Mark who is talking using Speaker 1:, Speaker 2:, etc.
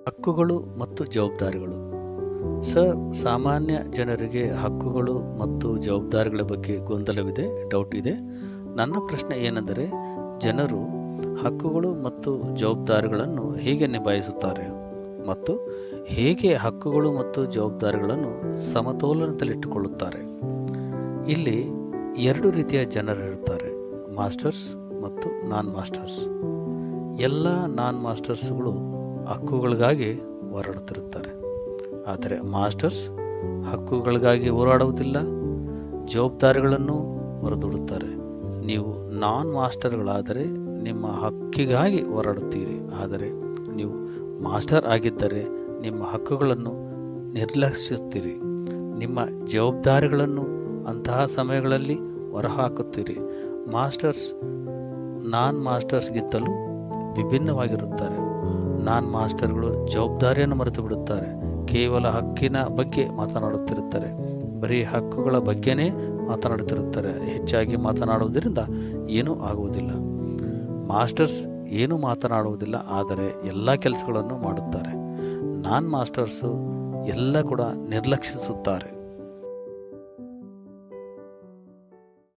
Speaker 1: ಹಕ್ಕುಗಳು ಮತ್ತು ಜವಾಬ್ದಾರಿಗಳು. ಸರ್, ಸಾಮಾನ್ಯ ಜನರಿಗೆ ಹಕ್ಕುಗಳು ಮತ್ತು ಜವಾಬ್ದಾರಿಗಳ ಬಗ್ಗೆ ಗೊಂದಲವಿದೆ, ಡೌಟ್ ಇದೆ. ನನ್ನ ಪ್ರಶ್ನೆ ಏನೆಂದರೆ, ಜನರು ಹಕ್ಕುಗಳು ಮತ್ತು ಜವಾಬ್ದಾರಿಗಳನ್ನು ಹೇಗೆ ನಿಭಾಯಿಸುತ್ತಾರೆ ಮತ್ತು ಹೇಗೆ ಹಕ್ಕುಗಳು ಮತ್ತು ಜವಾಬ್ದಾರಿಗಳನ್ನು ಸಮತೋಲನದಲ್ಲಿಟ್ಟುಕೊಳ್ಳುತ್ತಾರೆ? ಇಲ್ಲಿ ಎರಡು ರೀತಿಯ ಜನರಿರುತ್ತಾರೆ, ಮಾಸ್ಟರ್ಸ್ ಮತ್ತು ನಾನ್ ಮಾಸ್ಟರ್ಸ್. ಎಲ್ಲ ನಾನ್ ಮಾಸ್ಟರ್ಸ್ಗಳು ಹಕ್ಕುಗಳಿಗಾಗಿ ಹೋರಾಡುತ್ತಿರುತ್ತಾರೆ, ಆದರೆ ಮಾಸ್ಟರ್ಸ್ ಹಕ್ಕುಗಳಿಗಾಗಿ ಹೋರಾಡುವುದಿಲ್ಲ, ಜವಾಬ್ದಾರಿಗಳನ್ನು ಹೊರದೂಡುತ್ತಾರೆ. ನೀವು ನಾನ್ ಮಾಸ್ಟರ್ಗಳಾದರೆ ನಿಮ್ಮ ಹಕ್ಕಿಗಾಗಿ ಹೋರಾಡುತ್ತೀರಿ, ಆದರೆ ನೀವು ಮಾಸ್ಟರ್ ಆಗಿದ್ದರೆ ನಿಮ್ಮ ಹಕ್ಕುಗಳನ್ನು ನಿರ್ಲಕ್ಷಿಸುತ್ತೀರಿ, ನಿಮ್ಮ ಜವಾಬ್ದಾರಿಗಳನ್ನು ಅಂತಹ ಸಮಯಗಳಲ್ಲಿ ಹೊರಹಾಕುತ್ತೀರಿ. ಮಾಸ್ಟರ್ಸ್ ನಾನ್ ಮಾಸ್ಟರ್ಸ್ಗಿಂತಲೂ ವಿಭಿನ್ನವಾಗಿರುತ್ತಾರೆ. ನಾನ್ ಮಾಸ್ಟರ್ಗಳು ಜವಾಬ್ದಾರಿಯನ್ನು ಮರೆತು ಬಿಡುತ್ತಾರೆ, ಕೇವಲ ಹಕ್ಕಿನ ಬಗ್ಗೆ ಮಾತನಾಡುತ್ತಿರುತ್ತಾರೆ, ಬರೀ ಹಕ್ಕುಗಳ ಬಗ್ಗೆನೇ ಮಾತನಾಡುತ್ತಿರುತ್ತಾರೆ. ಹೆಚ್ಚಾಗಿ ಮಾತನಾಡುವುದರಿಂದ ಏನೂ ಆಗುವುದಿಲ್ಲ. ಮಾಸ್ಟರ್ಸ್ ಏನೂ ಮಾತನಾಡುವುದಿಲ್ಲ, ಆದರೆ ಎಲ್ಲ ಕೆಲಸಗಳನ್ನು ಮಾಡುತ್ತಾರೆ. ನಾನ್ ಮಾಸ್ಟರ್ಸು ಎಲ್ಲ ಕೂಡ ನಿರ್ಲಕ್ಷಿಸುತ್ತಾರೆ.